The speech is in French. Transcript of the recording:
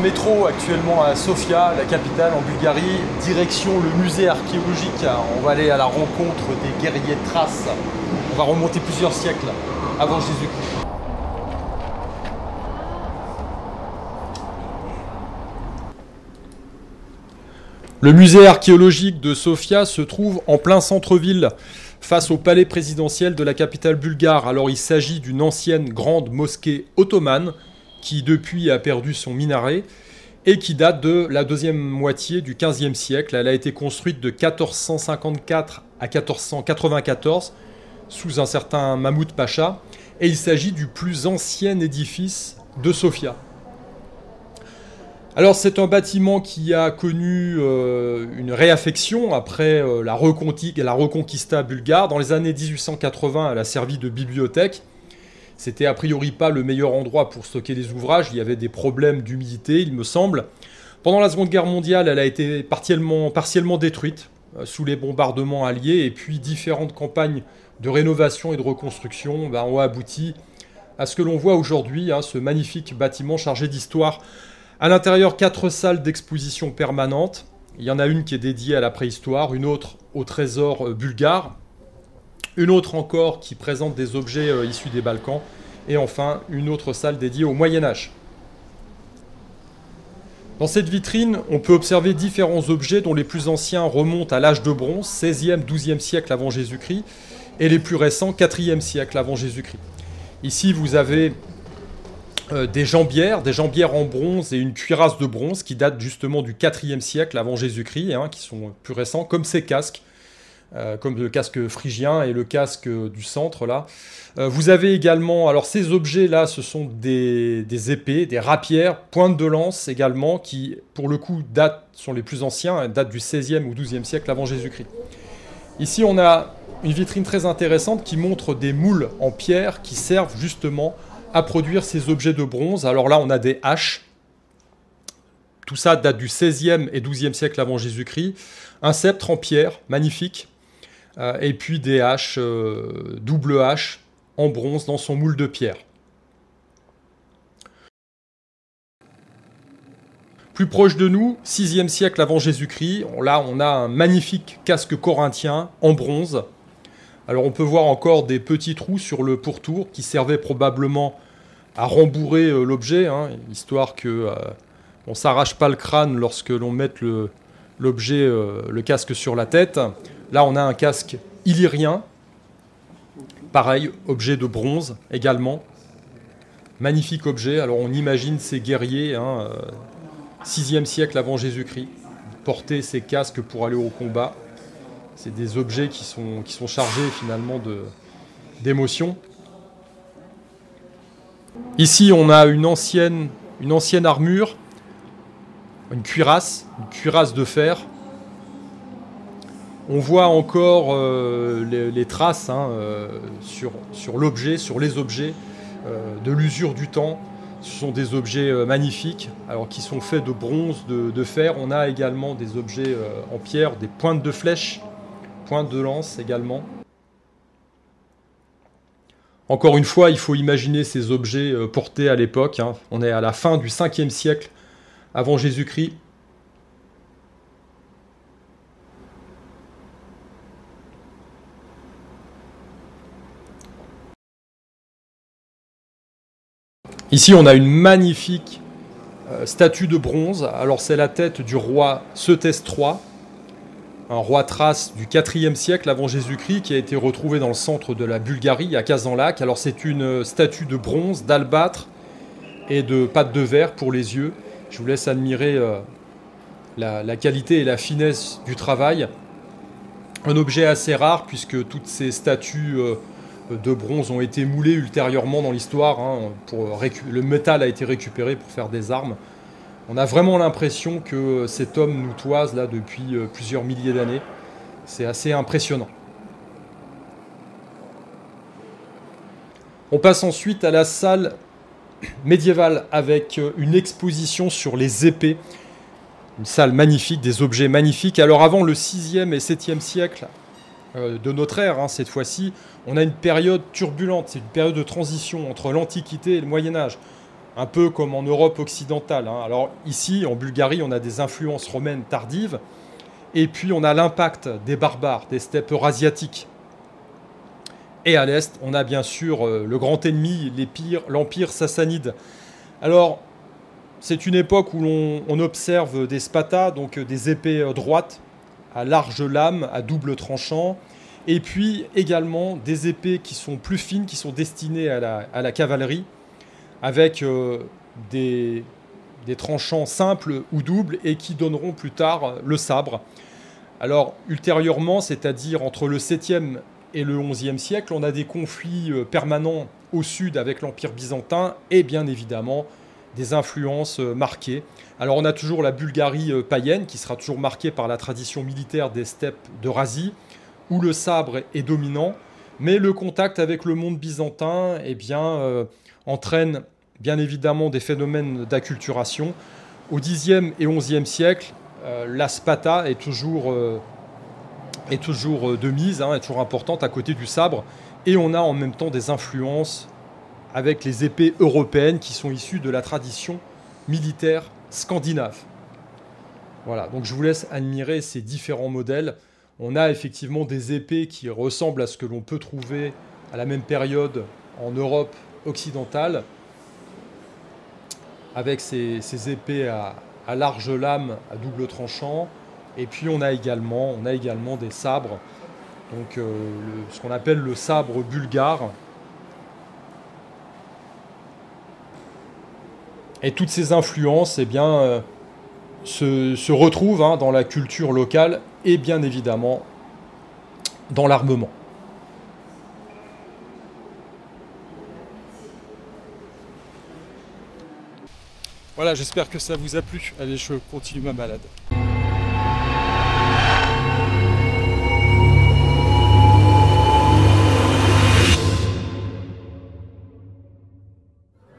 métro actuellement à Sofia, la capitale en Bulgarie, direction le musée archéologique. On va aller à la rencontre des guerriers thraces. On va remonter plusieurs siècles avant Jésus-Christ. Le musée archéologique de Sofia se trouve en plein centre-ville, face au palais présidentiel de la capitale bulgare. Alors il s'agit d'une ancienne grande mosquée ottomane qui depuis a perdu son minaret et qui date de la deuxième moitié du XVe siècle. Elle a été construite de 1454 à 1494 sous un certain Mahmoud Pacha et il s'agit du plus ancien édifice de Sofia. Alors c'est un bâtiment qui a connu une réaffection après la Reconquista bulgare. Dans les années 1880, elle a servi de bibliothèque. C'était a priori pas le meilleur endroit pour stocker les ouvrages. Il y avait des problèmes d'humidité, il me semble. Pendant la Seconde Guerre mondiale, elle a été partiellement détruite sous les bombardements alliés. Et puis différentes campagnes de rénovation et de reconstruction ont abouti à ce que l'on voit aujourd'hui, ce magnifique bâtiment chargé d'histoire. À l'intérieur, 4 salles d'exposition permanentes. Il y en a une qui est dédiée à la préhistoire, une autre au trésor bulgare, une autre encore qui présente des objets issus des Balkans, et enfin une autre salle dédiée au Moyen-Âge. Dans cette vitrine, on peut observer différents objets dont les plus anciens remontent à l'âge de bronze, 16e, 12e siècle avant Jésus-Christ, et les plus récents, 4e siècle avant Jésus-Christ. Ici, vous avez des jambières en bronze et une cuirasse de bronze qui datent justement du 4e siècle avant Jésus-Christ, qui sont plus récents, comme ces casques, comme le casque phrygien et le casque du centre là. Vous avez également, alors ces objets-là, ce sont des épées, des rapières, pointes de lance également, qui pour le coup sont les plus anciens, datent du 16e ou 12e siècle avant Jésus-Christ. Ici on a une vitrine très intéressante qui montre des moules en pierre qui servent justement à produire ces objets de bronze. Alors là, on a des haches. Tout ça date du 16e et 12e siècle avant Jésus-Christ. Un sceptre en pierre, magnifique. Et puis des haches, double hache, en bronze dans son moule de pierre. Plus proche de nous, 6e siècle avant Jésus-Christ. Là, on a un magnifique casque corinthien en bronze. Alors on peut voir encore des petits trous sur le pourtour qui servaient probablement à rembourrer l'objet, histoire que on ne s'arrache pas le crâne lorsque l'on met l'objet, le casque sur la tête. Là on a un casque illyrien, pareil, objet de bronze également. Magnifique objet, alors on imagine ces guerriers, 6e siècle avant Jésus-Christ, porter ces casques pour aller au combat. C'est des objets qui sont chargés finalement d'émotions. Ici, on a une ancienne armure, une cuirasse de fer. On voit encore les traces sur l'objet, sur les objets de l'usure du temps. Ce sont des objets magnifiques, alors qui sont faits de bronze, de fer. On a également des objets en pierre, des pointes de flèches, pointe de lance également. Encore une fois, il faut imaginer ces objets portés à l'époque. On est à la fin du 5e siècle avant Jésus-Christ. Ici, on a une magnifique statue de bronze. Alors, c'est la tête du roi Sétès III, un roi thrace du 4e siècle avant Jésus-Christ qui a été retrouvé dans le centre de la Bulgarie, à Kazanlak. Alors c'est une statue de bronze, d'albâtre et de pâte de verre pour les yeux. Je vous laisse admirer la qualité et la finesse du travail. Un objet assez rare puisque toutes ces statues de bronze ont été moulées ultérieurement dans l'histoire. Le métal a été récupéré pour faire des armes. On a vraiment l'impression que cet homme nous toise là depuis plusieurs milliers d'années. C'est assez impressionnant. On passe ensuite à la salle médiévale avec une exposition sur les épées. Une salle magnifique, des objets magnifiques. Alors avant le 6e et 7e siècle de notre ère, cette fois-ci, on a une période turbulente. C'est une période de transition entre l'Antiquité et le Moyen-Âge. un peu comme en Europe occidentale, hein. Alors ici, en Bulgarie, on a des influences romaines tardives, et puis on a l'impact des barbares, des steppes eurasiatiques. Et à l'est, on a bien sûr le grand ennemi, l'empire sassanide. Alors, c'est une époque où on observe des spatas, donc des épées droites, à large lame, à double tranchant, et puis également des épées qui sont plus fines, qui sont destinées à la cavalerie, avec des tranchants simples ou doubles, et qui donneront plus tard le sabre. Alors, ultérieurement, c'est-à-dire entre le 7e et le 11e siècle, on a des conflits permanents au sud avec l'Empire byzantin, et bien évidemment des influences marquées. Alors on a toujours la Bulgarie païenne, qui sera toujours marquée par la tradition militaire des steppes d'Eurasie, où le sabre est dominant, mais le contact avec le monde byzantin entraîne bien évidemment des phénomènes d'acculturation. Au Xe et XIe siècle, la spata est toujours de mise, hein, est toujours importante à côté du sabre, et on a en même temps des influences avec les épées européennes qui sont issues de la tradition militaire scandinave. Voilà, donc je vous laisse admirer ces différents modèles. On a effectivement des épées qui ressemblent à ce que l'on peut trouver à la même période en Europe occidentale, avec ces épées à large lame, à double tranchant. Et puis on a également des sabres, donc ce qu'on appelle le sabre bulgare. Et toutes ces influences se retrouvent, hein, dans la culture locale et bien évidemment dans l'armement. Voilà, j'espère que ça vous a plu. Allez, je continue ma balade.